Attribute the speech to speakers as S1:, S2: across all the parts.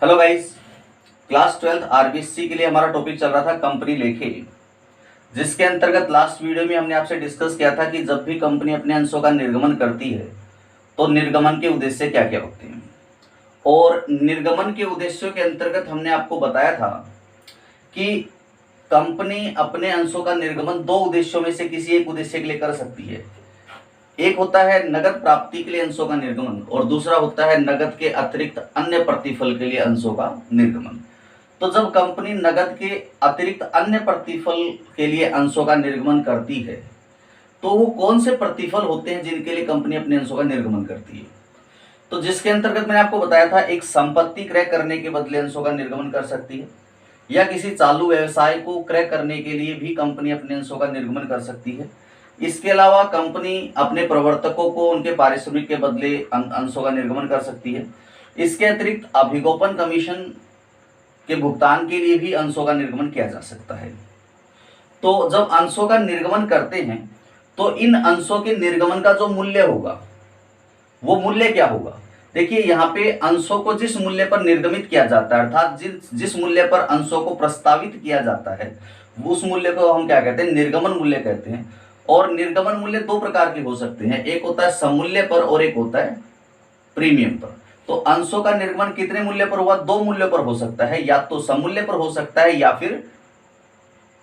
S1: Hello guys, class 12th RBSC के लिए हमारा टॉपिक चल रहा था कंपनी लेखे, जिसके अंतर्गत लास्ट वीडियो में हमने आपसे डिस्कस किया था कि जब भी कंपनी अपने अंशों का निर्गमन करती है तो निर्गमन के उद्देश्य क्या क्या होते हैं। और निर्गमन के उद्देश्यों के अंतर्गत हमने आपको बताया था कि कंपनी अपने अंशों का निर्गमन दो उद्देश्यों में से किसी एक उद्देश्य के लिए कर सकती है। एक होता है नगद प्राप्ति के लिए अंशों का निर्गमन और दूसरा होता है नगद के अतिरिक्त अन्य प्रतिफल के लिए अंशों का निर्गमन। तो जब कंपनी नगद के अतिरिक्त अन्य प्रतिफल के लिए अंशों का निर्गमन करती है तो वो कौन से प्रतिफल होते हैं जिनके लिए कंपनी अपने अंशों का निर्गमन करती है। तो जिसके अंतर्गत मैंने आपको बताया था, एक संपत्ति क्रय करने के बदले अंशों का निर्गमन कर सकती है, या किसी चालू व्यवसाय को क्रय करने के लिए भी कंपनी अपने अंशों का निर्गमन कर सकती है। इसके अलावा कंपनी अपने प्रवर्तकों को उनके पारिश्रमिक के बदले अंशों का निर्गमन कर सकती है। इसके अतिरिक्त अभिगोपन कमीशन के भुगतान के लिए भी अंशों का निर्गमन किया जा सकता है। तो जब अंशों का निर्गमन करते हैं तो इन अंशों के निर्गमन का जो मूल्य होगा वो मूल्य क्या होगा। देखिए, यहाँ पे अंशों को जिस मूल्य पर निर्गमित किया जाता है, अर्थात जिस मूल्य पर अंशों को प्रस्तावित किया जाता है, उस मूल्य को हम क्या कहते हैं, निर्गमन मूल्य कहते हैं। और निर्गमन मूल्य दो प्रकार के हो सकते हैं, एक होता है समूल्य पर और एक होता है प्रीमियम पर। तो अंशों का निर्गमन कितने मूल्य पर हुआ, दो मूल्यों पर हो सकता है, या तो समूल्य पर हो सकता है या फिर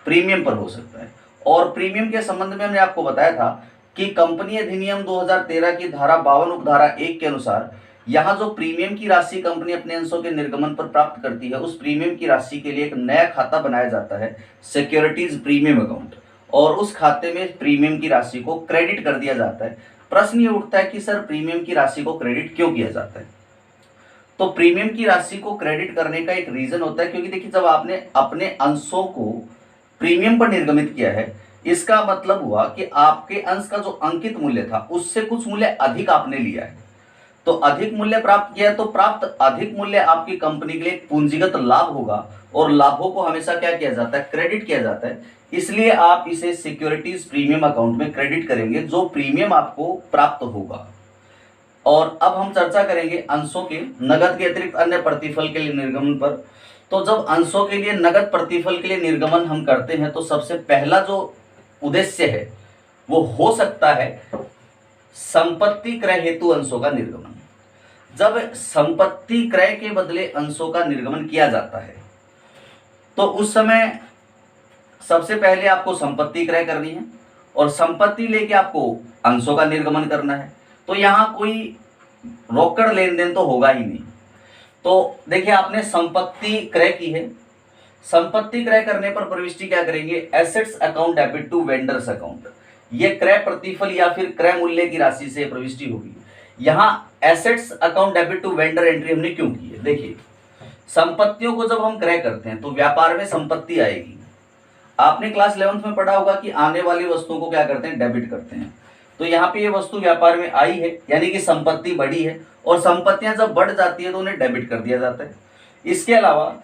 S1: प्रीमियम पर हो सकता है। और प्रीमियम के संबंध में हमने आपको बताया था कि कंपनी अधिनियम 2013 की धारा 52 उपधारा 1 के अनुसार यहाँ जो प्रीमियम की राशि कंपनी अपने अंशों के निर्गमन पर प्राप्त करती है, उस प्रीमियम की राशि के लिए एक नया खाता बनाया जाता है, सिक्योरिटीज प्रीमियम अकाउंट, और उस खाते में प्रीमियम की राशि को क्रेडिट कर दिया जाता है। प्रश्न ये उठता है कि सर प्रीमियम की राशि को क्रेडिट क्यों किया जाता है। तो प्रीमियम की राशि को क्रेडिट करने का एक रीजन होता है, क्योंकि देखिए, जब आपने अपने अंशों को प्रीमियम पर निर्गमित किया है, इसका मतलब हुआ कि आपके अंश का जो अंकित मूल्य था उससे कुछ मूल्य अधिक आपने लिया है। तो अधिक मूल्य प्राप्त किया, तो प्राप्त अधिक मूल्य आपकी कंपनी के लिए एक पूंजीगत लाभ होगा, और लाभों को हमेशा क्या किया जाता है, क्रेडिट किया जाता है। इसलिए आप इसे सिक्योरिटीज प्रीमियम अकाउंट में क्रेडिट करेंगे, जो प्रीमियम आपको प्राप्त होगा। और अब हम चर्चा करेंगे अंशों के नगद के अतिरिक्त अन्य प्रतिफल के लिए निर्गमन पर। तो जब अंशों के लिए नगद प्रतिफल के लिए निर्गमन हम करते हैं तो सबसे पहला जो उद्देश्य है वो हो सकता है संपत्ति क्रय हेतु अंशों का निर्गमन। जब संपत्ति क्रय के बदले अंशों का निर्गमन किया जाता है तो उस समय सबसे पहले आपको संपत्ति क्रय करनी है और संपत्ति लेके आपको अंशों का निर्गमन करना है। तो यहां कोई रोकड़ लेन देन तो होगा ही नहीं। तो देखिए, आपने संपत्ति क्रय की है, संपत्ति क्रय करने पर प्रविष्टि क्या करेंगे, assets account debit to vendors account. ये क्रय प्रतिफल या फिर क्रय मूल्य की राशि से प्रविष्टि होगी। यहाँ assets account debit to vendor entry हमने क्यों की है, देखिए, संपत्तियों को जब हम क्रय करते हैं तो व्यापार में संपत्ति आएगी। आपने क्लास 11th में पढ़ा होगा कि आने वाली वस्तुओं को क्या करते हैं, डेबिट करते हैं। तो यहाँ पे ये वस्तु व्यापार में आई है, यानी कि संपत्ति बढ़ी है, और संपत्तियां जब बढ़ जाती है तो उन्हें डेबिट कर दिया जाता है। इसके अलावा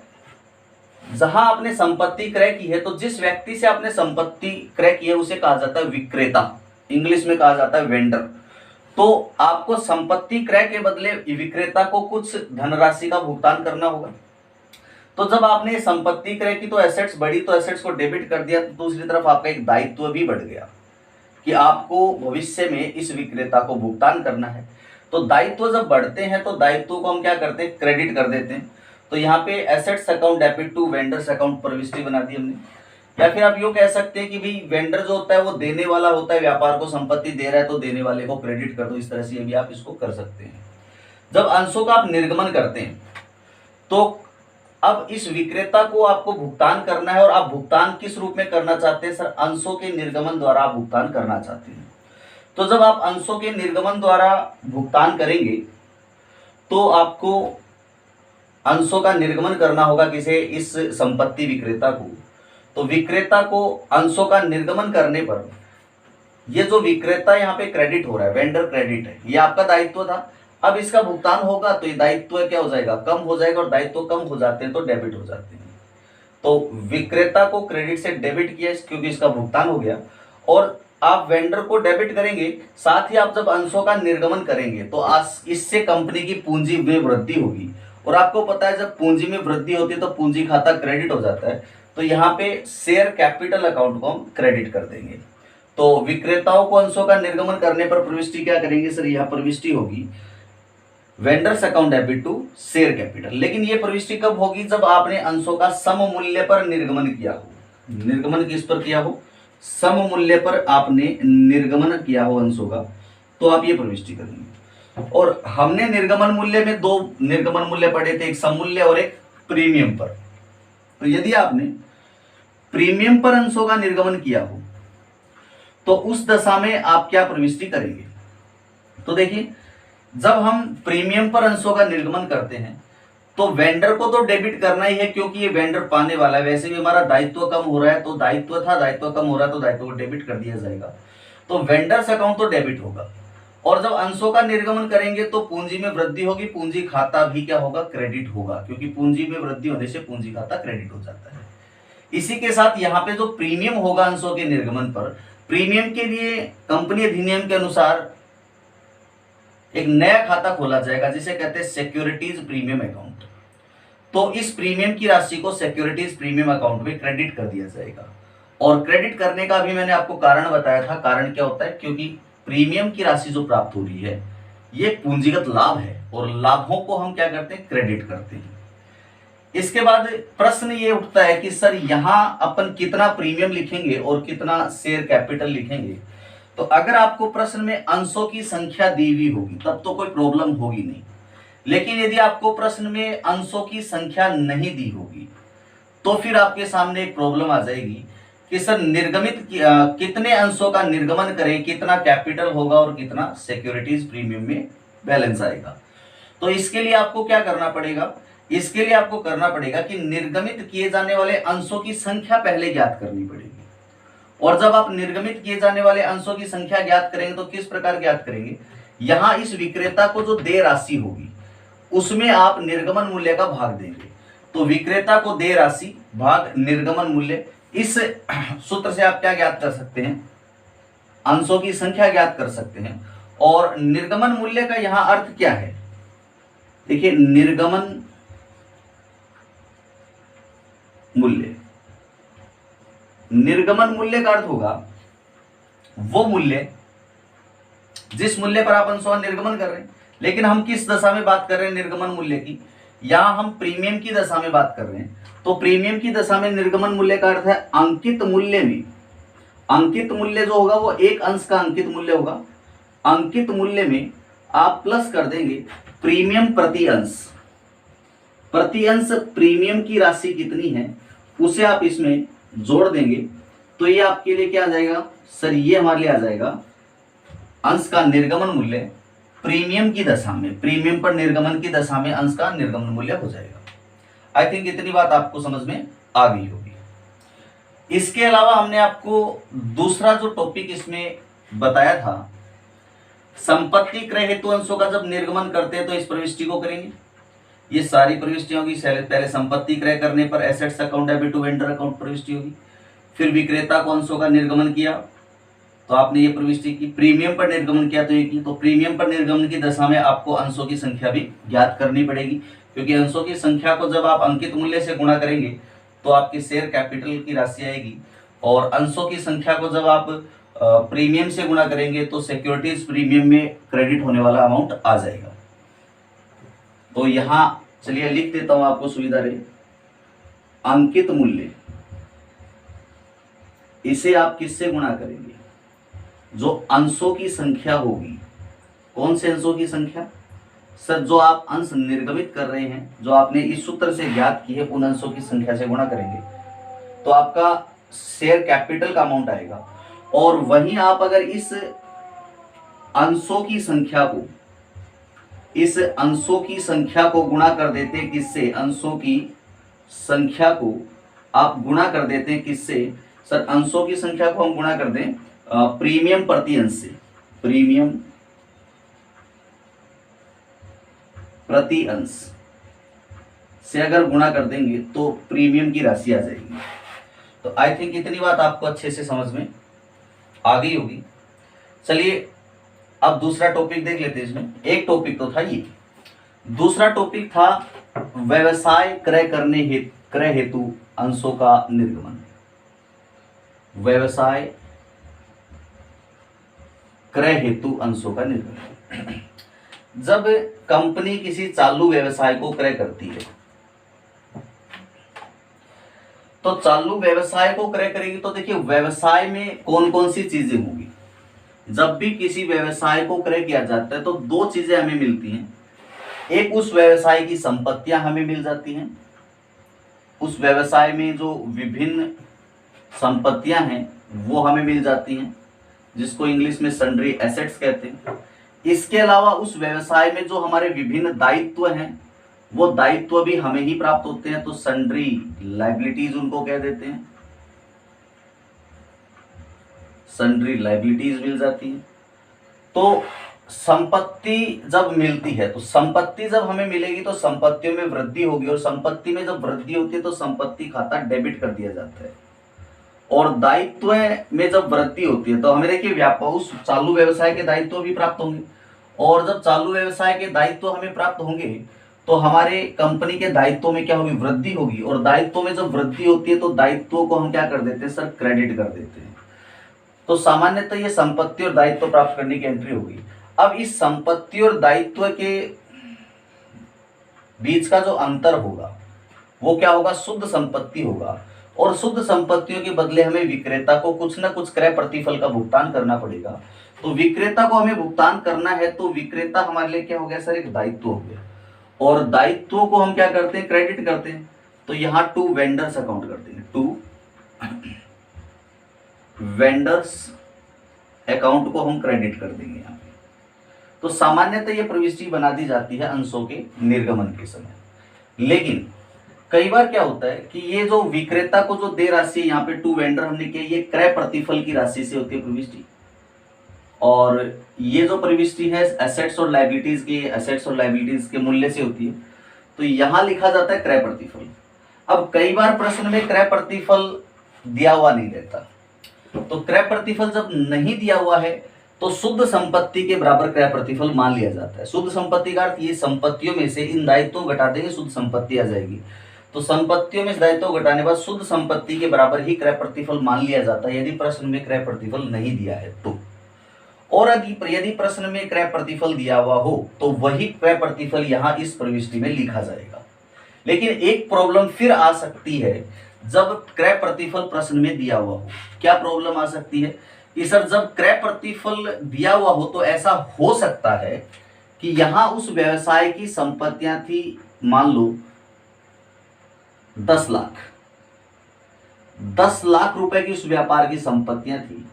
S1: जहां आपने संपत्ति क्रय की है तो जिस व्यक्ति से आपने संपत्ति क्रय की है उसे कहा जाता है विक्रेता, इंग्लिश में कहा जाता है वेंडर। तो आपको संपत्ति क्रय के बदले विक्रेता को कुछ धनराशि का भुगतान करना होगा। तो जब आपने संपत्ति क्रय की तो एसेट्स बढ़ी, तो एसेट्स को डेबिट कर दिया, तो दूसरी तरफ आपका एक दायित्व भी बढ़ गया कि आपको भविष्य में इस विक्रेता को भुगतान करना है। तो दायित्व जब बढ़ते हैं तो दायित्व को हम क्या करते हैं, क्रेडिट कर देते हैं। तो यहाँ पे assets account debit to vendors account प्रविष्टि बना दी हमने। या फिर आप यूँ कह सकते हैं कि भाई वेंडर जो होता है वो देने वाला होता है, व्यापार को संपत्ति दे रहा है तो देने वाले को क्रेडिट कर दो, इस तरह से भी आप इसको कर सकते हैं। जब अंशों का आप निर्गमन करते हैं तो अब इस विक्रेता को आपको भुगतान करना है, और आप भुगतान किस रूप में करना चाहते हैं, सर अंशों के निर्गमन द्वारा आप भुगतान करना चाहते हैं। तो जब आप अंशों के निर्गमन द्वारा भुगतान करेंगे तो आपको अंशों का निर्गमन करना होगा किसे, इस संपत्ति विक्रेता को। तो विक्रेता को अंशों का निर्गमन करने पर ये जो विक्रेता यहाँ पे क्रेडिट हो रहा है, वेंडर क्रेडिट है, ये आपका दायित्व था। अब इसका भुगतान होगा तो ये दायित्व क्या हो जाएगा, कम हो जाएगा, और दायित्व कम हो जाते हैं तो डेबिट हो जाते हैं। तो विक्रेता को क्रेडिट से डेबिट किया क्योंकि इसका भुगतान हो गया, और आप वेंडर को डेबिट करेंगे। साथ ही आप जब अंशों का निर्गमन करेंगे तो इससे कंपनी की पूंजी में वृद्धि होगी, और आपको पता है जब पूंजी में वृद्धि होती है तो पूंजी खाता क्रेडिट हो जाता है, तो यहाँ पे शेयर कैपिटल अकाउंट को हम क्रेडिट कर देंगे। तो विक्रेताओं को अंशों का निर्गमन करने पर प्रविष्टि क्या करेंगे सर, यहाँ प्रविष्टि होगी vendors account debit to share capital. लेकिन ये प्रविष्टि कब होगी, जब आपने अंशों का सम मूल्य पर निर्गमन किया हो। निर्गमन किस पर किया हो, सम मूल्य पर आपने निर्गमन किया हो अंशों का, तो आप ये प्रविष्टि करेंगे। और हमने निर्गमन मूल्य में दो निर्गमन मूल्य पढ़े थे, एक सम मूल्य और एक प्रीमियम पर। तो यदि आपने प्रीमियम पर अंशों का निर्गमन किया हो तो उस दशा में आप क्या प्रविष्टि करेंगे। तो देखिए, जब हम प्रीमियम पर अंशों का निर्गमन करते हैं तो वेंडर को तो डेबिट करना ही है, क्योंकि ये वेंडर पाने वाला है। वैसे भी हमारा दायित्व कम हो रहा है, तो दायित्व कम हो रहा है तो दायित्व को डेबिट कर दिया जाएगा, तो वेंडर्स अकाउंट तो डेबिट होगा। और जब अंशों का निर्गमन करेंगे तो पूंजी में वृद्धि होगी, पूंजी खाता भी क्या होगा, क्रेडिट होगा, क्योंकि पूंजी में वृद्धि होने से पूंजी खाता क्रेडिट हो जाता है। इसी के साथ यहाँ पे जो प्रीमियम होगा अंशों के निर्गमन पर, प्रीमियम के लिए कंपनी अधिनियम के अनुसार एक नया खाता खोला जाएगा जिसे कहते हैं सिक्योरिटीज प्रीमियम अकाउंट। तो इस प्रीमियम की राशि को सिक्योरिटीज प्रीमियम अकाउंट में क्रेडिट कर दिया जाएगा। और क्रेडिट करने का भी मैंने आपको कारण बताया था। कारण क्या होता है, क्योंकि प्रीमियम की राशि जो प्राप्त हो रही है ये पूंजीगत लाभ है, और लाभों को हम क्या करते हैं, क्रेडिट करते हैं। इसके बाद प्रश्न ये उठता है कि सर यहां अपन कितना प्रीमियम लिखेंगे और कितना शेयर कैपिटल लिखेंगे। तो अगर आपको प्रश्न में अंशों की संख्या दी हुई होगी तब तो कोई प्रॉब्लम होगी नहीं, लेकिन यदि आपको प्रश्न में अंशों की संख्या नहीं दी होगी तो फिर आपके सामने एक प्रॉब्लम आ जाएगी कि सर निर्गमित कितने अंशों का निर्गमन करें, कितना कैपिटल होगा और कितना सिक्योरिटीज प्रीमियम में बैलेंस आएगा। तो इसके लिए आपको क्या करना पड़ेगा, इसके लिए आपको करना पड़ेगा कि निर्गमित किए जाने वाले अंशों की संख्या पहले ज्ञात करनी पड़ेगी। और जब आप निर्गमित किए जाने वाले अंशों की संख्या ज्ञात करेंगे तो किस प्रकार ज्ञात करेंगे, यहां इस विक्रेता को जो देय राशि होगी उसमें आप निर्गमन मूल्य का भाग देंगे। तो विक्रेता को देय राशि भाग निर्गमन मूल्य, इस सूत्र से आप क्या ज्ञात कर सकते हैं, अंशों की संख्या ज्ञात कर सकते हैं। और निर्गमन मूल्य का यहां अर्थ क्या है, देखिए निर्गमन मूल्य, निर्गमन मूल्य का अर्थ होगा वो मूल्य जिस मूल्य पर आप अंशों का निर्गमन कर रहे हैं। लेकिन हम किस दशा में बात कर रहे हैं निर्गमन मूल्य की, यहां हम प्रीमियम की दशा में बात कर रहे हैं। तो प्रीमियम की दशा में निर्गमन मूल्य का अर्थ है अंकित मूल्य में, अंकित मूल्य जो होगा वो एक अंश का अंकित मूल्य होगा। अंकित मूल्य में आप प्लस कर देंगे प्रीमियम प्रति अंश, प्रति अंश प्रीमियम की राशि कितनी है उसे आप इसमें जोड़ देंगे। तो ये आपके लिए क्या आ जाएगा सर, ये हमारे लिए आ जाएगा अंश का निर्गमन मूल्य प्रीमियम की दशा में, प्रीमियम पर निर्गमन की दशा में अंश का निर्गमन मूल्य हो जाएगा। आई थिंक इतनी बात आपको समझ में आ गई होगी। इसके अलावा हमने आपको दूसरा जो टॉपिक इसमें बताया था, संपत्ति क्रय हेतु अंशों का जब निर्गमन करते हैं तो इस प्रविष्टि को करेंगे। ये सारी प्रविष्टियां होगी, पहले संपत्ति क्रय करने पर assets account debit to vendor account प्रविष्टि होगी। फिर विक्रेता को अंशों का निर्गमन किया तो आपने ये प्रविष्टि की, प्रीमियम पर निर्गमन किया तो ये की। तो प्रीमियम पर निर्गमन की दशा में आपको अंशों की संख्या भी ज्ञात करनी पड़ेगी, क्योंकि अंशों की संख्या को जब आप अंकित मूल्य से गुणा करेंगे तो आपकी शेयर कैपिटल की राशि आएगी, और अंशों की संख्या को जब आप प्रीमियम से गुणा करेंगे तो सिक्योरिटीज प्रीमियम में क्रेडिट होने वाला अमाउंट आ जाएगा। तो यहां चलिए लिख देता हूं आपको सुविधा रहे, अंकित मूल्य, इसे आप किससे गुणा करेंगे, जो अंशों की संख्या होगी। कौन से अंशों की संख्या सर, जो आप अंश निर्गमित कर रहे हैं, जो आपने इस सूत्र से ज्ञात की है, उन अंशों की संख्या से गुणा करेंगे तो आपका शेयर कैपिटल का अमाउंट आएगा। और वहीं आप अगर इस अंशों की संख्या को, इस अंशों की संख्या को गुणा कर देते हैं किससे, अंशों की संख्या को आप गुणा कर देते हैं किससे सर, अंशों की संख्या को हम गुणा कर दें प्रीमियम प्रति अंश से, प्रीमियम प्रति अंश से अगर गुणा कर देंगे तो प्रीमियम की राशि आ जाएगी। तो आई थिंक इतनी बात आपको अच्छे से समझ में आ गई होगी। चलिए अब दूसरा टॉपिक देख लेते हैं। इसमें एक टॉपिक तो था ये, दूसरा टॉपिक था व्यवसाय क्रय हेतु अंशों का निर्गमन। व्यवसाय क्रय हेतु अंशों का निर्गमन। जब कंपनी किसी चालू व्यवसाय को क्रय करती है, तो चालू व्यवसाय को क्रय करेगी तो देखिए व्यवसाय में कौन कौन सी चीजें होंगी। जब भी किसी व्यवसाय को क्रय किया जाता है तो दो चीजें हमें मिलती हैं। एक, उस व्यवसाय की संपत्तियां हमें मिल जाती हैं। उस व्यवसाय में जो विभिन्न संपत्तियां हैं वो हमें मिल जाती हैं, जिसको इंग्लिश में सन्ड्री एसेट्स कहते हैं। इसके अलावा उस व्यवसाय में जो हमारे विभिन्न दायित्व हैं वो दायित्व भी हमें ही प्राप्त होते हैं, तो सन्ड्री लायबिलिटीज उनको कह देते हैं। सन्ड्री लायबिलिटीज मिल जाती है। तो संपत्ति जब मिलती है, तो संपत्ति जब हमें मिलेगी तो संपत्तियों में वृद्धि होगी, और संपत्ति में जब वृद्धि होती है तो संपत्ति खाता डेबिट कर दिया जाता है। और दायित्व में जब वृद्धि होती है तो हमें देखिए व्यापार, उस चालू व्यवसाय के दायित्व भी प्राप्त होंगे। और जब चालू व्यवसाय के दायित्व हमें प्राप्त होंगे तो हमारे कंपनी के दायित्व में क्या होगी, वृद्धि होगी। और दायित्व में जब वृद्धि होती है तो दायित्वों को हम क्या कर देते हैं सर, क्रेडिट कर देते हैं। तो सामान्यतः ये संपत्ति और दायित्व प्राप्त करने की एंट्री होगी। अब इस संपत्ति और दायित्व के बीच का जो अंतर होगा वो क्या होगा, शुद्ध संपत्ति होगा। और शुद्ध संपत्तियों के बदले हमें विक्रेता को कुछ ना कुछ क्रय प्रतिफल का भुगतान करना पड़ेगा। तो विक्रेता को हमें भुगतान करना है, तो विक्रेता हमारे लिए क्या हो गया सर, एक दायित्व हो गया। और दायित्वों को हम क्या करते हैं, क्रेडिट करते हैं। तो यहाँ टू वेंडर्स अकाउंट करते हैं, टू वेंडर्स अकाउंट को हम क्रेडिट कर देंगे यहाँ पे। तो सामान्यतः ये प्रविष्टि बना दी जाती है अंशों के निर्गमन के समय। लेकिन कई बार क्या होता है कि ये जो विक्रेता को जो दे राशि यहाँ पे टू वेंडर हमने किया, ये क्रय प्रतिफल की राशि से होती है प्रविष्टि। और ये जो प्रविष्टि है एसेट्स और लायबिलिटीज के मूल्य से होती है। तो यहाँ लिखा जाता है क्रय प्रतिफल। अब कई बार प्रश्न में क्रय प्रतिफल दिया हुआ नहीं रहता, तो क्रय प्रतिफल जब नहीं दिया हुआ है तो शुद्ध संपत्ति के बराबर क्रय प्रतिफल मान लिया जाता है। शुद्ध संपत्ति का अर्थ ये संपत्तियों में से इन दायित्वों घटा देंगे, शुद्ध संपत्ति आ जाएगी। तो संपत्तियों में दायित्व घटाने के बाद शुद्ध संपत्ति के बराबर ही क्रय प्रतिफल मान लिया जाता है, यदि प्रश्न में क्रय प्रतिफल नहीं दिया है तो। और यदि प्रश्न में क्रय प्रतिफल दिया हुआ हो तो वही क्रय प्रतिफल यहाँ इस प्रविष्टि में लिखा जाएगा। लेकिन एक प्रॉब्लम फिर आ सकती है जब क्रय प्रतिफल प्रश्न में दिया हुआ हो। क्या प्रॉब्लम आ सकती है कि सर जब क्रय प्रतिफल दिया हुआ हो तो ऐसा हो सकता है कि यहां उस व्यवसाय की संपत्तियां थी, मान लो 10 लाख, 10 लाख रुपए की उस व्यापार की संपत्तियां थी।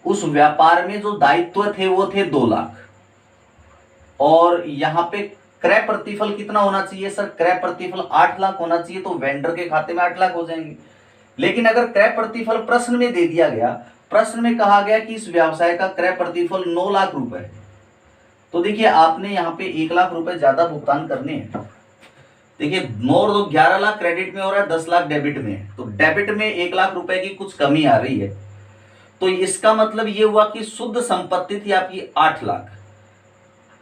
S1: उस व्यापार में जो दायित्व थे वो थे 2 लाख, और यहां पे क्रय प्रतिफल कितना होना चाहिए सर, क्रय प्रतिफल 8 लाख होना चाहिए। तो वेंडर के खाते में 8 लाख हो जाएंगे। लेकिन अगर क्रय प्रतिफल प्रश्न में दे दिया गया, प्रश्न में कहा गया कि इस व्यवसाय का क्रय प्रतिफल 9 लाख रुपए है, तो देखिए आपने यहाँ पे 1 लाख रुपए ज्यादा भुगतान करने हैं। देखिए 9 और 2 11 लाख क्रेडिट में हो रहा है, 10 लाख डेबिट में है। तो डेबिट में 1 लाख रुपए की कुछ कमी आ रही है। तो इसका मतलब ये हुआ कि शुद्ध संपत्ति थी आपकी 8 लाख,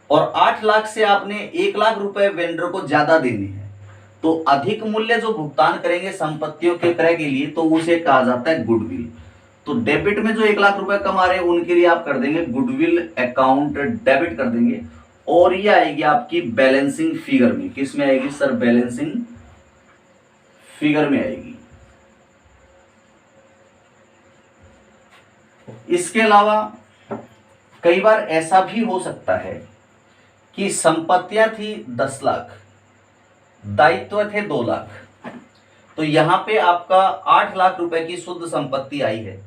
S1: और 8 लाख से आपने 1 लाख रुपए वेंडर को ज्यादा देने हैं। तो अधिक मूल्य जो भुगतान करेंगे संपत्तियों के क्रय के लिए, तो उसे कहा जाता है गुडविल। तो डेबिट में जो 1 लाख रुपए कमा रहे हैं उनके लिए आप कर देंगे गुडविल अकाउंट डेबिट कर देंगे। और ये आएगी आपकी बैलेंसिंग फिगर में। किस में आएगी सर, बैलेंसिंग फिगर में आएगी। इसके अलावा कई बार ऐसा भी हो सकता है कि संपत्तियां थी 10 लाख, दायित्व थे 2 लाख, तो यहां पे आपका 8 लाख रुपए की शुद्ध संपत्ति आई है,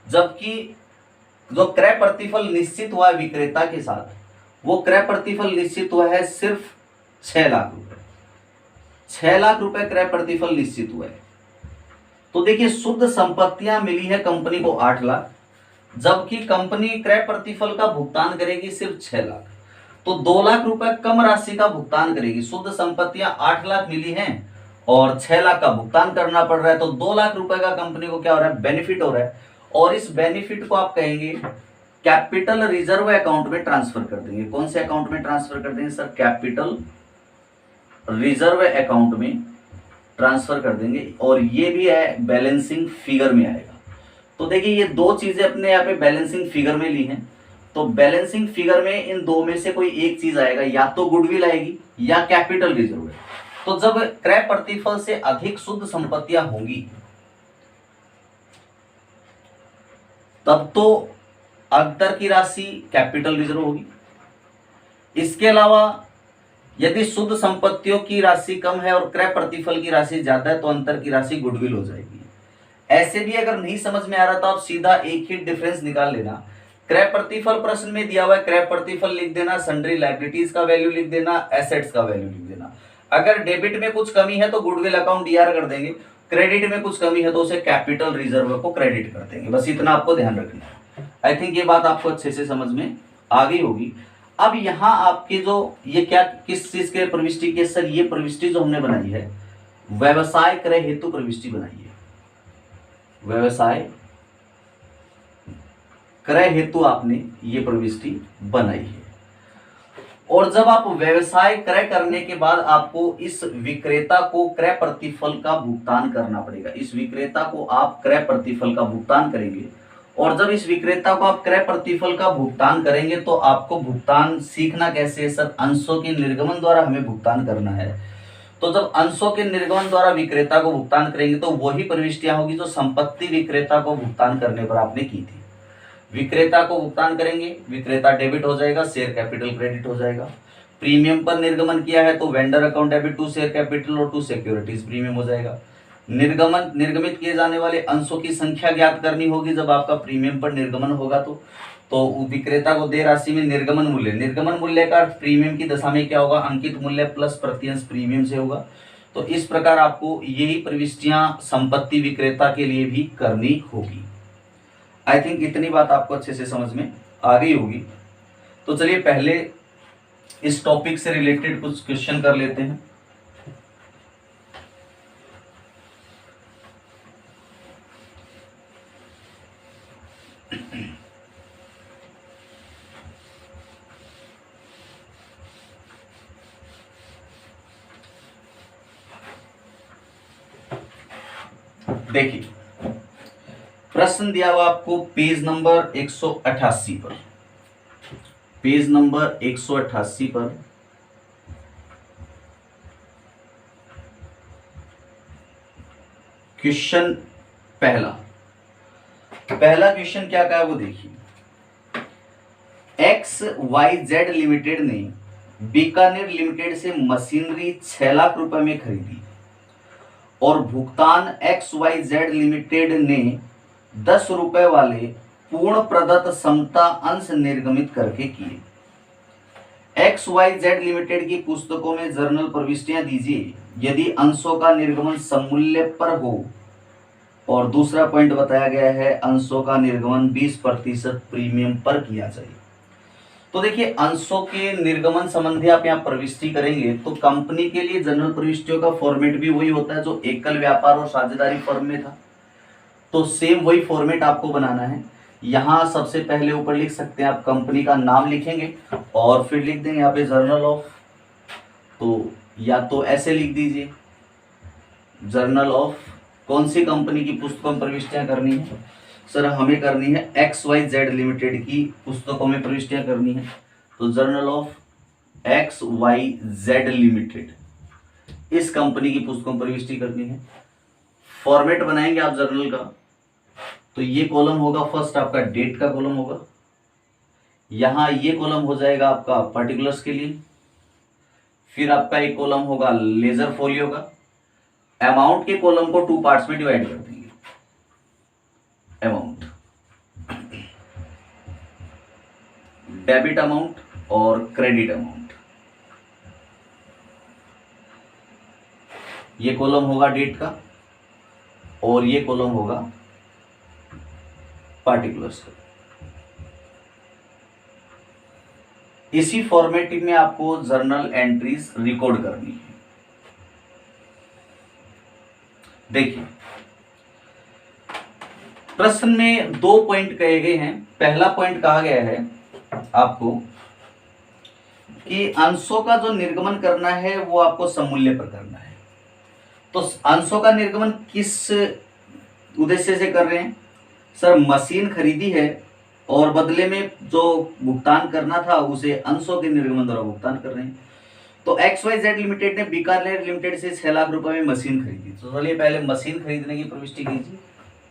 S1: जबकि जो क्रय प्रतिफल निश्चित हुआ है विक्रेता के साथ, वो क्रय प्रतिफल निश्चित हुआ है सिर्फ 6 लाख रुपए। 6 लाख रुपए क्रय प्रतिफल निश्चित हुआ है। तो देखिए शुद्ध संपत्तियां मिली है कंपनी को 8 लाख, जबकि कंपनी क्रय प्रतिफल का भुगतान करेगी सिर्फ 6 लाख। तो 2 लाख रुपए कम राशि का भुगतान करेगी। शुद्ध संपत्तियां 8 लाख मिली हैं और 6 लाख का भुगतान करना पड़ रहा है, तो 2 लाख रुपए का कंपनी को क्या हो रहा है, बेनिफिट हो रहा है। और इस बेनिफिट को आप कहेंगे कैपिटल रिजर्व अकाउंट में ट्रांसफर कर देंगे। कौन से अकाउंट में ट्रांसफर कर देंगे सर, कैपिटल रिजर्व अकाउंट में ट्रांसफर कर देंगे और ये भी है बैलेंसिंग फिगर में आएगा। तो देखिए ये दो चीजें अपने यहाँ पे बैलेंसिंग फिगर में ली हैं, तो बैलेंसिंग फिगर में इन दो में से कोई एक चीज आएगा, या तो गुडविल आएगी या कैपिटल रिजर्व है। तो जब क्रय प्रतिफल से अधिक शुद्ध संपत्तियां होंगी तब तो अंतर की राशि कैपिटल रिजर्व होगी। इसके अलावा यदि शुद्ध संपत्तियों की राशि कम है और क्रय प्रतिफल की राशि ज्यादा है तो अंतर की राशि गुडविल हो जाएगी। ऐसे भी अगर नहीं समझ में आ रहा तो आप सीधा एक ही डिफरेंस निकाल लेना। क्रय प्रतिफल प्रश्न में दिया हुआ है, क्रय प्रतिफल लिख देना, सन्ड्री लायबिलिटीज का वैल्यू लिख देना, एसेट्स का वैल्यू लिख देना। अगर डेबिट में कुछ कमी है तो गुडविल अकाउंट डीआर कर देंगे, क्रेडिट में कुछ कमी है तो उसे कैपिटल रिजर्व को क्रेडिट कर देंगे। बस इतना आपको ध्यान रखना है। आई थिंक ये बात आपको अच्छे से समझ में आ गई होगी। अब यहाँ आपके जो ये क्या किस चीज के प्रविष्टि के सर, ये प्रविष्टि जो हमने बनाई है व्यवसाय क्रय हेतु प्रविष्टि बनाई है, व्यवसाय क्रय हेतु आपने ये प्रविष्टि बनाई है। और जब आप व्यवसाय क्रय करने के बाद आपको इस विक्रेता को क्रय प्रतिफल का भुगतान करना पड़ेगा। इस विक्रेता को आप क्रय प्रतिफल का भुगतान करेंगे और जब इस विक्रेता को आप क्रय प्रतिफल का भुगतान करेंगे तो आपको भुगतान सीखना कैसे है सर, अंशों के निर्गमन द्वारा हमें भुगतान करना है। तो जब अंशों के निर्गमन द्वारा विक्रेता को भुगतान करेंगे तो वही प्रविष्टियां होगी जो संपत्ति विक्रेता को भुगतान करने पर आपने की थी। विक्रेता को भुगतान करेंगे, विक्रेता डेबिट हो जाएगा, शेयर कैपिटल क्रेडिट हो जाएगा। प्रीमियम पर निर्गमन किया है तो vendor account debit to share capital और टू सिक्योरिटीज प्रीमियम हो जाएगा। निर्गमित किए जाने वाले अंशों की संख्या ज्ञात करनी होगी जब आपका प्रीमियम पर निर्गमन होगा तो विक्रेता को दे राशि में निर्गमन मूल्य का अर्थ प्रीमियम की दशा में क्या होगा, अंकित मूल्य प्लस प्रतिअंश प्रीमियम से होगा। तो इस प्रकार आपको यही प्रविष्टियां संपत्ति विक्रेता के लिए भी करनी होगी। आई थिंक इतनी बात आपको अच्छे से समझ में आ गई होगी। तो चलिए पहले इस टॉपिक से रिलेटेड कुछ क्वेश्चन कर लेते हैं। देखिए प्रश्न दिया हुआ आपको पेज नंबर 188 पर, पेज नंबर 188 पर क्वेश्चन पहला क्वेश्चन क्या कहा वो देखिए। XYZ लिमिटेड ने बीकानेर लिमिटेड से मशीनरी 6 लाख रुपए में खरीदी और भुगतान XYZ लिमिटेड ने 10 रुपए वाले पूर्ण प्रदत्त समता अंश निर्गमित करके किए। XYZ लिमिटेड की पुस्तकों में जर्नल प्रविष्टियां दीजिए यदि अंशों का निर्गमन सममूल्य पर हो, और दूसरा पॉइंट बताया गया है अंशों का निर्गमन 20% प्रीमियम पर किया जाए। तो देखिए अंशों के निर्गमन संबंधी आप यहाँ प्रविष्टि करेंगे तो कंपनी के लिए जनरल प्रविष्टियों का फॉर्मेट भी वही होता है जो एकल व्यापार और साझेदारी फर्म में था। तो सेम वही फॉर्मेट आपको बनाना है। यहाँ सबसे पहले ऊपर लिख सकते हैं आप कंपनी का नाम लिखेंगे और फिर लिख देंगे यहाँ पे जर्नल ऑफ, तो या तो ऐसे लिख दीजिए जर्नल ऑफ, कौन सी कंपनी की पुस्तकों में प्रविष्टियां करनी है सर, हमें करनी है XYZ लिमिटेड की पुस्तकों में प्रविष्टियां करनी है। तो जर्नल ऑफ XYZ लिमिटेड इस कंपनी की पुस्तकों में प्रविष्टि करनी है। फॉर्मेट बनाएंगे आप जर्नल का, तो ये कॉलम होगा फर्स्ट आपका डेट का कॉलम होगा, यहाँ ये कॉलम हो जाएगा आपका पर्टिकुलर्स के लिए, फिर आपका एक कॉलम होगा लेजर फोलियो का। अमाउंट के कॉलम को 2 पार्ट्स में डिवाइड कर देंगे, अमाउंट, डेबिट अमाउंट और क्रेडिट अमाउंट। ये कॉलम होगा डेट का और ये कॉलम होगा पार्टिकुलर्स का। इसी फॉर्मेटिंग में आपको जर्नल एंट्रीज रिकॉर्ड करनी है। देखिए प्रश्न में 2 पॉइंट कहे गए हैं। पहला पॉइंट कहा गया है आपको कि अंशों का जो निर्गमन करना है वो आपको सममूल्य पर करना है। तो अंशों का निर्गमन किस उद्देश्य से कर रहे हैं? सर मशीन खरीदी है और बदले में जो भुगतान करना था उसे अंशों के निर्गमन द्वारा भुगतान कर रहे हैं। तो XYZ लिमिटेड ने बीकानेर लिमिटेड से 6 लाख रुपए में मशीन खरीदी। तो चलिए पहले मशीन खरीदने की प्रविष्टि कीजिए।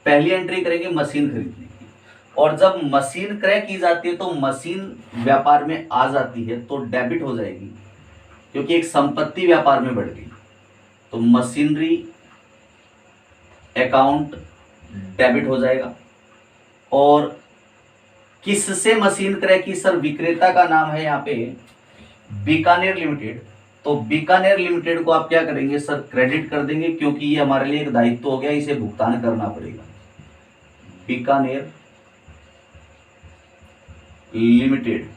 S1: पहली एंट्री करेंगे मशीन खरीदने की, और जब मशीन क्रय की जाती है तो मशीन व्यापार में आ जाती है तो डेबिट हो जाएगी, क्योंकि एक संपत्ति व्यापार में बढ़ गई। तो मशीनरी अकाउंट डेबिट हो जाएगा। और किससे मशीन क्रय की? सर विक्रेता का नाम है यहाँ पे बीकानेर लिमिटेड। तो बीकानेर लिमिटेड को आप क्या करेंगे? सर क्रेडिट कर देंगे, क्योंकि ये हमारे लिए एक दायित्व हो गया, इसे भुगतान करना पड़ेगा। बीकानेर लिमिटेड,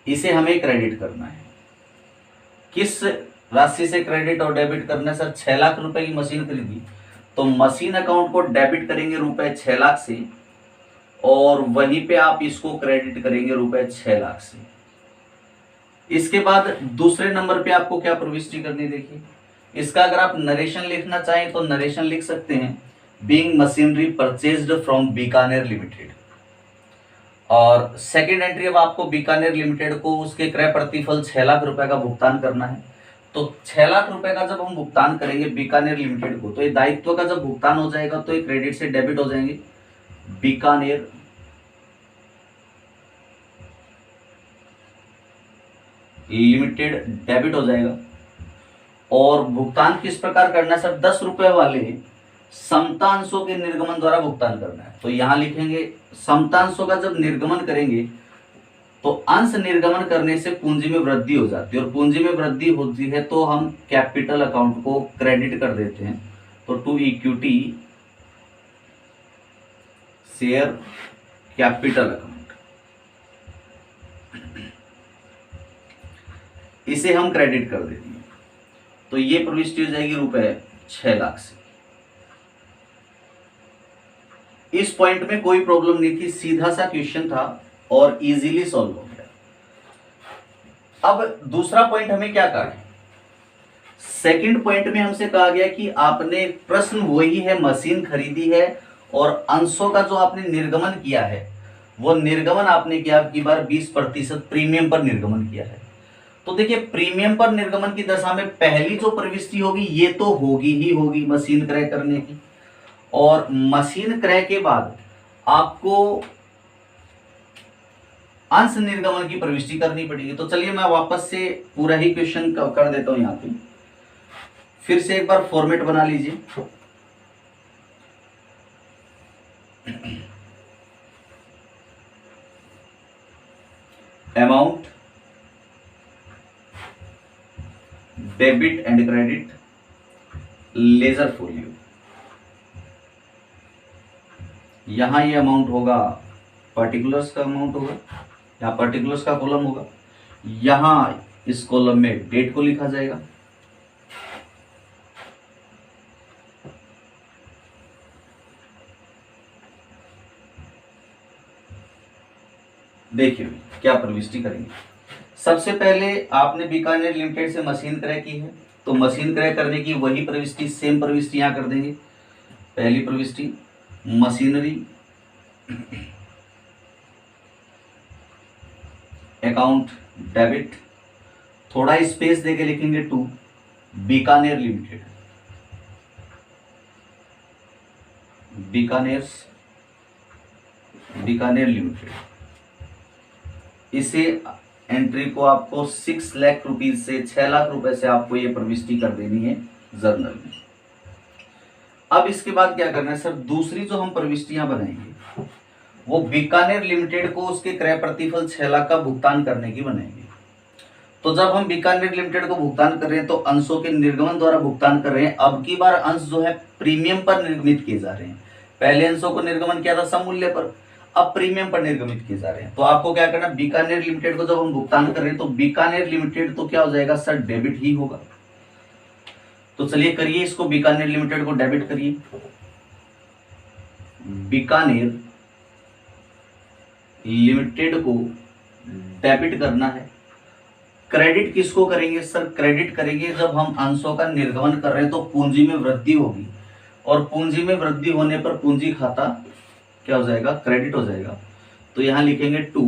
S1: इसे हमें क्रेडिट करना है। किस राशि से क्रेडिट और डेबिट करना है? सर 6 लाख रुपए की मशीन खरीदी, तो मशीन अकाउंट को डेबिट करेंगे रुपए 6 लाख से, और वहीं पे आप इसको क्रेडिट करेंगे रुपए 6 लाख से। इसके बाद दूसरे नंबर पे आपको क्या प्रविष्टि करनी, देखिए इसका अगर आप नरेशन लिखना चाहें तो नरेशन लिख सकते हैं, being machinery purchased from Bikaner limited. और सेकेंड एंट्री, अब आपको बीकानेर लिमिटेड को उसके क्रय प्रतिफल 6 लाख रुपए का भुगतान करना है। तो 6 लाख रुपए का जब हम भुगतान करेंगे बीकानेर लिमिटेड को, तो ये दायित्व का जब भुगतान हो जाएगा तो ये क्रेडिट से डेबिट हो जाएंगे। बीकानेर लिमिटेड डेबिट हो जाएगा। और भुगतान किस प्रकार करना है? सर 10 रुपए वाले समता अंशों के निर्गमन द्वारा भुगतान करना है। तो यहां लिखेंगे समता अंशों का जब निर्गमन करेंगे तो अंश निर्गमन करने से पूंजी में वृद्धि हो जाती है, और पूंजी में वृद्धि होती है तो हम कैपिटल अकाउंट को क्रेडिट कर देते हैं। तो to equity share capital account, इसे हम क्रेडिट कर देते हैं। तो ये प्रविष्टि हो जाएगी रुपए 6 लाख से। इस पॉइंट में कोई प्रॉब्लम नहीं थी, सीधा सा क्वेश्चन था और इजीली सॉल्व हो गया। अब दूसरा पॉइंट हमें क्या कहा है? सेकंड पॉइंट में हमसे कहा गया कि आपने प्रश्न वही है, मशीन खरीदी है और अंशों का जो आपने निर्गमन किया है वो निर्गमन आपने किया की बार 20% प्रीमियम पर निर्गमन किया है। तो देखिए प्रीमियम पर निर्गमन की दशा में पहली जो प्रविष्टि होगी ये तो होगी ही होगी मशीन क्रय करने की, और मशीन क्रय के बाद आपको अंश निर्गमन की प्रविष्टि करनी पड़ेगी। तो चलिए मैं वापस से पूरा ही क्वेश्चन कर देता हूं, यहां पे फिर से एक बार फॉर्मेट बना लीजिए। Amount, debit and credit, ledger folio. यहां ये अमाउंट होगा, पर्टिकुलर्स का अमाउंट होगा, यहाँ पर्टिकुलर्स का कॉलम होगा, यहां इस कॉलम में डेट को लिखा जाएगा। देखिए क्या प्रविष्टि करेंगे। सबसे पहले आपने बीकानेर लिमिटेड से मशीन क्रय की है, तो मशीन क्रय करने की वही प्रविष्टि, सेम प्रविष्टि यहां कर देंगे। पहली प्रविष्टि मशीनरी अकाउंट डेबिट, थोड़ा स्पेस देके लिखेंगे to Bikaner limited, Bikaner limited. इसे एंट्री को आपको 6 लाख रुपीज से 6 लाख रुपए से आपको ये प्रविष्टि कर देनी है जर्नल में। अब इसके बाद क्या करना है? सर दूसरी जो हम प्रविष्टियां बनाएंगे वो बीकानेर लिमिटेड को उसके क्रय प्रतिफल 6 लाख का भुगतान करने की बनाएंगे। तो जब हम बीकानेर लिमिटेड को भुगतान कर रहे हैं तो अंशों के निर्गमन द्वारा भुगतान कर रहे हैं। अब की बार अंश जो है प्रीमियम पर निर्गमित किए जा रहे हैं। पहले अंशों को निर्गमन किया था सममूल्य पर, अब प्रीमियम पर निर्गमित किए जा रहे हैं। तो आपको क्या करना, बीकानेर लिमिटेड को जब हम भुगतान कर रहे हैं तो बीकानेर लिमिटेड तो क्या हो जाएगा सर, डेबिट ही होगा। तो चलिए करिए इसको, बीकानेर लिमिटेड को डेबिट करिए। बीकानेर लिमिटेड को डेबिट करना है क्रेडिट किसको करेंगे सर? क्रेडिट करेंगे जब हम अंशों का निर्गमन कर रहे हैं तो पूंजी में वृद्धि होगी, और पूंजी में वृद्धि होने पर पूंजी खाता क्या हो जाएगा? क्रेडिट हो जाएगा। तो यहां लिखेंगे to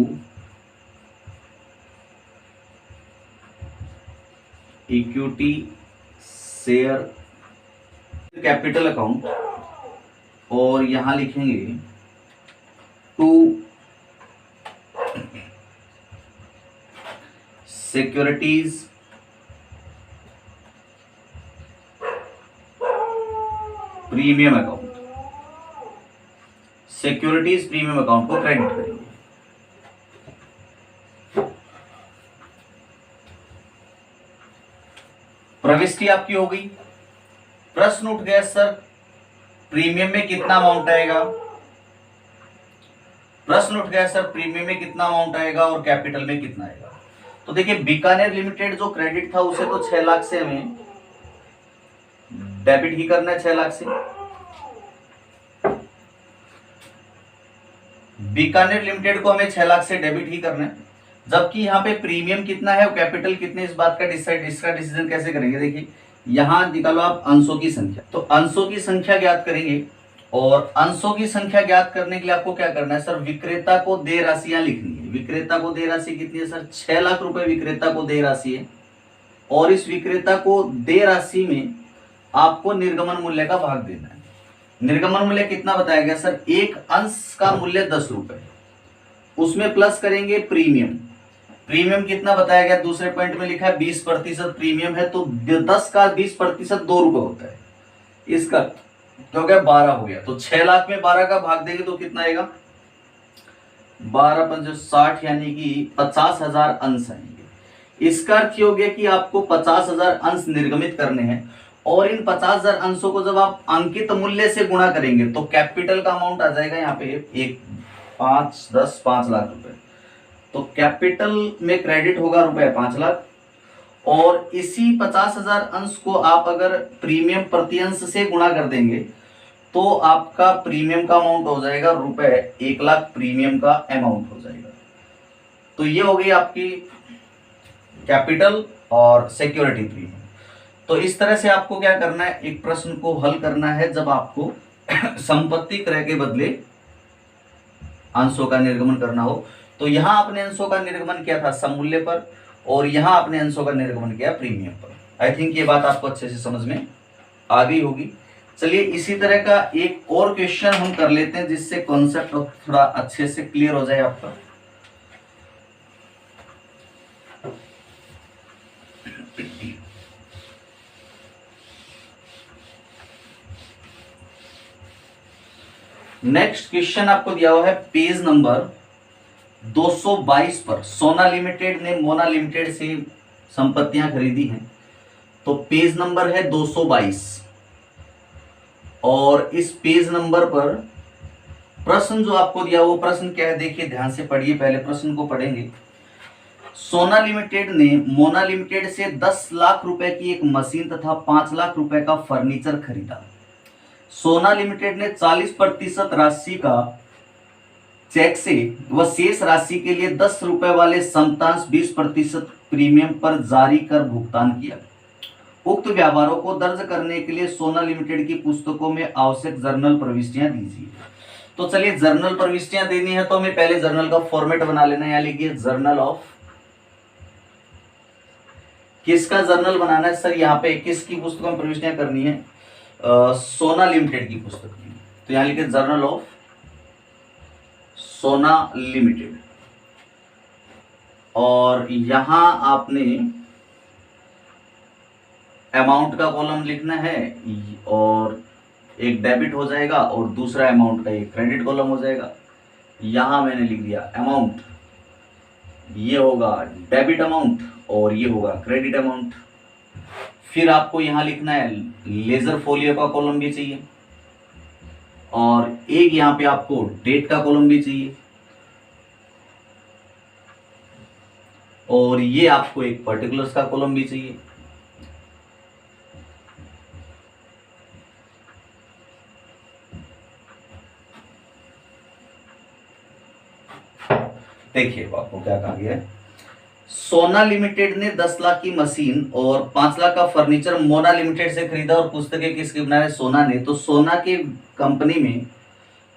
S1: equity share capital account, और यहां लिखेंगे to securities premium account. Securities premium account को क्रेडिट करेंगे। प्रविष्टि आपकी हो गई। प्रश्न उठ गया सर प्रीमियम में कितना अमाउंट आएगा? प्रश्न उठ गया सर प्रीमियम में कितना अमाउंट आएगा और कैपिटल में कितना आएगा? तो देखिए बीकानेर लिमिटेड जो क्रेडिट था उसे तो 6 लाख से हमें डेबिट ही करना है, 6 लाख से। बीकानेर लिमिटेड को हमें 6 लाख से डेबिट ही करना है, जबकि यहाँ पे प्रीमियम कितना है और कैपिटल कितने, इस बात का इसका डिसीजन कैसे करेंगे? देखिए यहां निकालो आप अंशों की संख्या, तो अंशों की संख्या ज्ञात करेंगे, और अंशों की संख्या ज्ञात करने के लिए आपको क्या करना है सर? विक्रेता को देय राशियां लिखनी है। विक्रेता को देय राशि कितनी है सर? 6 लाख रुपए विक्रेता को देय राशि है, और इस विक्रेता को देय राशि में आपको निर्गमन मूल्य का भाग देना है। निर्गमन मूल्य कितना बताया गया सर? एक अंश का मूल्य 10 रुपए, उसमें प्लस करेंगे प्रीमियम। प्रीमियम कितना बताया गया? दूसरे पॉइंट में लिखा है 20% प्रीमियम है, तो 10 का 20% 2 रुपए होता है। इसका तो हो गया 12 हो गया, तो 6 लाख में 12 का भाग देंगे तो कितना आएगा? 12 पंच 60, यानी कि 50,000 अंश आएंगे। इसका अर्थ हो गया कि आपको 50,000 अंश निर्गमित करने हैं, और इन 50,000 अंशों को जब आप अंकित मूल्य से गुणा करेंगे तो कैपिटल का अमाउंट आ जाएगा यहाँ पे 5 लाख रुपए। तो कैपिटल में क्रेडिट होगा रुपए 5 लाख, और इसी 50,000 अंश को आप अगर प्रीमियम प्रति अंश से गुणा कर देंगे तो आपका प्रीमियम का अमाउंट हो जाएगा रुपए 1 लाख, प्रीमियम का अमाउंट हो जाएगा। तो ये हो गई आपकी कैपिटल और सिक्योरिटी प्रीमियम। तो इस तरह से आपको क्या करना है? एक प्रश्न को हल करना है जब आपको संपत्ति क्रय के बदले अंशों का निर्गमन करना हो। तो यहां आपने अंशों का निर्गमन किया था सममूल्य पर, और यहां आपने अंशों का निर्गमन किया प्रीमियम पर। आई थिंक ये बात आपको अच्छे से समझ में आ गई होगी। चलिए इसी तरह का एक और क्वेश्चन हम कर लेते हैं जिससे कॉन्सेप्ट थोड़ा अच्छे से क्लियर हो जाए आपका। नेक्स्ट क्वेश्चन आपको दिया हुआ है पेज नंबर 222 पर। सोना लिमिटेड ने मोना लिमिटेड से संपत्तियां खरीदी हैं, तो पेज नंबर है 222, और इस पेज नंबर पर प्रश्न जो आपको दिया वो प्रश्न क्या है देखिए ध्यान से पढ़िए। पहले प्रश्न को पढ़ेंगे। सोना लिमिटेड ने मोना लिमिटेड से 10 लाख रुपए की एक मशीन तथा 5 लाख रुपए का फर्नीचर खरीदा। सोना लिमिटेड ने 40% राशि का चेक से व शेष राशि के लिए 10 रुपए वाले समतांश 20% प्रीमियम पर जारी कर भुगतान किया। उक्त व्यवहारों को दर्ज करने के लिए सोना लिमिटेड की पुस्तकों में आवश्यक जर्नल प्रविष्टियां दीजिए। तो चलिए जर्नल प्रविष्टियां देनी है तो हमें पहले जर्नल का फॉर्मेट बना लेना है। यहाँ लिखिए जर्नल ऑफ, किसका जर्नल बनाना है सर? यहाँ पे किसकी पुस्तकों में प्रविष्टियां करनी है? सोना लिमिटेड की पुस्तक की। तो यहाँ लिखिए जर्नल ऑफ सोना लिमिटेड, और यहां आपने अमाउंट का कॉलम लिखना है, और एक डेबिट हो जाएगा और दूसरा अमाउंट का एक क्रेडिट कॉलम हो जाएगा। यहां मैंने लिख दिया अमाउंट, ये होगा डेबिट अमाउंट और ये होगा क्रेडिट अमाउंट। फिर आपको यहां लिखना है लेजर फोलियो का कॉलम भी चाहिए, और एक यहां पे आपको डेट का कॉलम भी चाहिए, और ये आपको एक पर्टिकुलर्स का कॉलम भी चाहिए। देखिए आपको क्या कहा गया है। सोना लिमिटेड ने 10 लाख की मशीन और 5 लाख का फर्नीचर मोना लिमिटेड से खरीदा और पुस्तकें किसके बना रहे? सोना ने। तो सोना के कंपनी में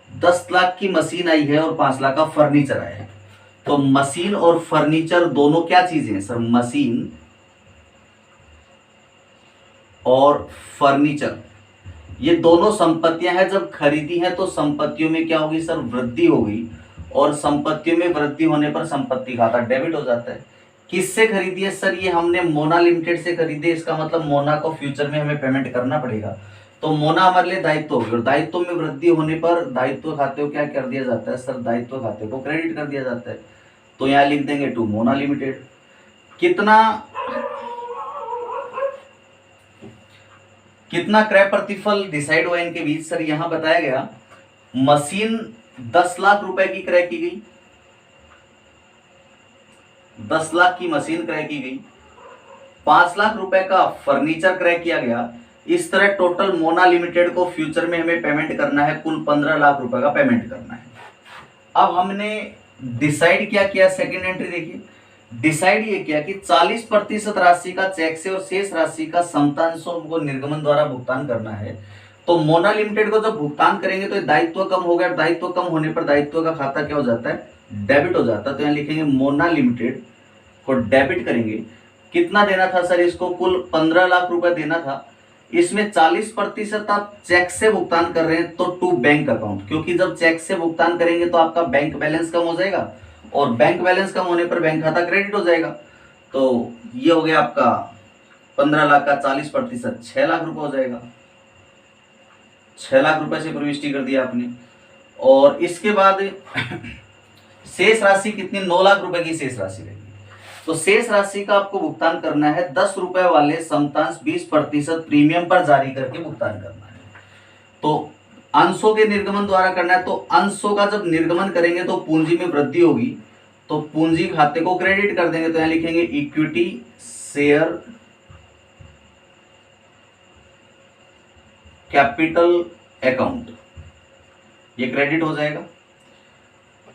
S1: 10 लाख की मशीन आई है और 5 लाख का फर्नीचर आया है। तो मशीन और फर्नीचर दोनों क्या चीजें हैं सर? मशीन और फर्नीचर ये दोनों संपत्तियां हैं। जब खरीदी हैं तो संपत्तियों में क्या होगी सर? वृद्धि होगी। और संपत्तियों में वृद्धि होने पर संपत्ति खाता डेबिट हो जाता है। किससे खरीदी है सर? ये हमने मोना लिमिटेड से खरीदी। इसका मतलब मोना को फ्यूचर में हमें पेमेंट करना पड़ेगा। तो मोना हमारे लिए दायित्व होगी और दायित्व में वृद्धि होने पर दायित्व खाते को क्या कर दिया जाता है सर? दायित्व खाते को क्रेडिट कर दिया जाता है। तो यहाँ लिख देंगे टू मोना लिमिटेड। कितना क्रय प्रतिफल डिसाइड हुआ इनके बीच सर? यहां बताया गया मशीन 10 लाख रुपए की क्रय की गई, 10 लाख की मशीन क्रय की गई, 5 लाख रुपए का फर्नीचर क्रय किया गया। इस तरह टोटल मोना लिमिटेड को फ्यूचर में हमें पेमेंट करना है, कुल 15 लाख रुपए का पेमेंट करना है। अब हमने डिसाइड क्या किया? सेकेंड एंट्री देखिए, डिसाइड ये किया कि 40% राशि का चेक से और शेष राशि का समतांशों को निर्गमन द्वारा भुगतान करना है। तो मोना लिमिटेड को जब भुगतान करेंगे तो दायित्व कम हो गया। दायित्व कम होने पर दायित्व का खाता क्या हो जाता है? डेबिट हो जाता है। तो यहाँ लिखेंगे मोना लिमिटेड को डेबिट करेंगे। कितना देना था सर इसको? कुल 15 लाख रुपए देना था। इसमें 40% आप चेक से भुगतान कर रहे हैं तो टू बैंक अकाउंट, क्योंकि जब चेक से भुगतान करेंगे तो आपका बैंक बैलेंस कम हो जाएगा और बैंक बैलेंस कम होने पर बैंक खाता क्रेडिट हो जाएगा। तो ये हो गया आपका 15 लाख का 40%, 6 लाख रुपए हो जाएगा। 6 लाख रुपए से प्रविष्टि कर दिया आपने। और इसके बाद शेष राशि कितनी? 9 लाख रुपए की शेष राशि रहेगी। तो शेष राशि का आपको भुगतान करना है 10 रुपए वाले समतांश 20% प्रीमियम पर जारी करके भुगतान करना है। तो अंशों के निर्गमन द्वारा करना है। तो अंशों का जब निर्गमन करेंगे तो पूंजी में वृद्धि होगी, तो पूंजी खाते को क्रेडिट कर देंगे। तो यहां लिखेंगे इक्विटी शेयर कैपिटल अकाउंट, ये क्रेडिट हो जाएगा।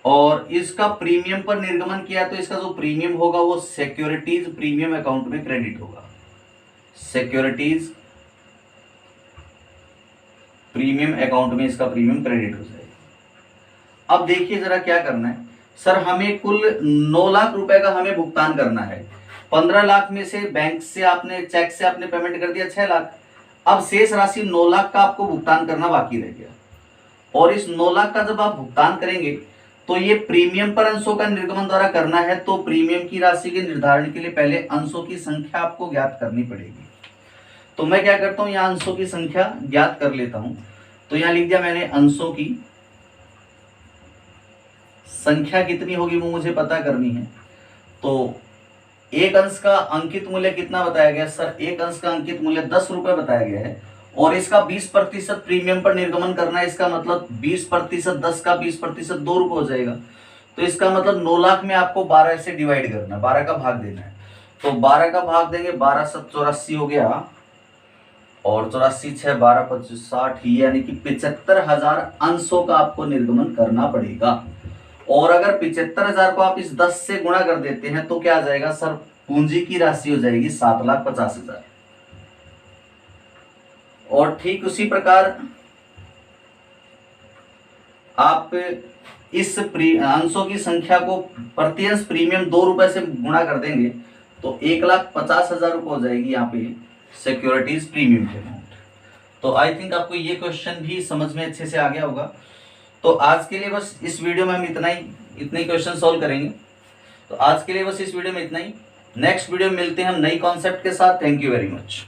S1: और इसका प्रीमियम पर निर्गमन किया तो इसका जो प्रीमियम होगा वो सिक्योरिटीज प्रीमियम अकाउंट में क्रेडिट होगा। सिक्योरिटीज प्रीमियम अकाउंट में इसका प्रीमियम क्रेडिट हो जाएगा। अब देखिए जरा क्या करना है सर, हमें कुल 9 लाख रुपए का हमें भुगतान करना है। 15 लाख में से बैंक से आपने चेक से आपने पेमेंट कर दिया 6 लाख। अब शेष राशि 9 लाख का आपको भुगतान करना बाकी रह गया। और इस 9 लाख का जब आप भुगतान करेंगे तो ये प्रीमियम पर अंशों का निर्गमन द्वारा करना है। तो प्रीमियम की राशि के निर्धारण के लिए पहले अंशों की संख्या आपको ज्ञात करनी पड़ेगी। तो मैं क्या करता हूं, यहाँ अंशों की संख्या ज्ञात कर लेता हूं। तो यहाँ लिख दिया मैंने अंशों की संख्या कितनी होगी वो मुझे पता करनी है। तो एक अंश का अंकित मूल्य कितना बताया गया सर? एक अंश का अंकित मूल्य 10 रुपए बताया गया है और इसका 20% प्रीमियम पर निर्गमन करना है। इसका मतलब 20%, 10 का 20% 2 रुपए हो जाएगा। तो इसका मतलब 9 लाख में आपको 12 से डिवाइड करना है, 12 का भाग देना है। तो 12 का भाग देंगे, 12 7 84 हो गया और 84 6 12 25 60, यानी कि 75,000 अंशों का आपको निर्गमन करना पड़ेगा। और अगर 75,000 को आप इस 10 से गुणा कर देते हैं तो क्या आ जाएगा सर? पूंजी की राशि हो जाएगी 7,50,000। और ठीक उसी प्रकार आप इस अंशों की संख्या को प्रति अंश प्रीमियम 2 रुपए से गुणा कर देंगे तो 1,50,000 रुपये हो जाएगी यहाँ पे सिक्योरिटीज प्रीमियम के अमाउंट। तो आई थिंक आपको ये क्वेश्चन भी समझ में अच्छे से आ गया होगा। तो आज के लिए बस इस वीडियो में हम इतना ही क्वेश्चन सॉल्व करेंगे। तो आज के लिए बस इस वीडियो में इतना ही। नेक्स्ट वीडियो में मिलते हैं हम नई कॉन्सेप्ट के साथ। Thank you very much.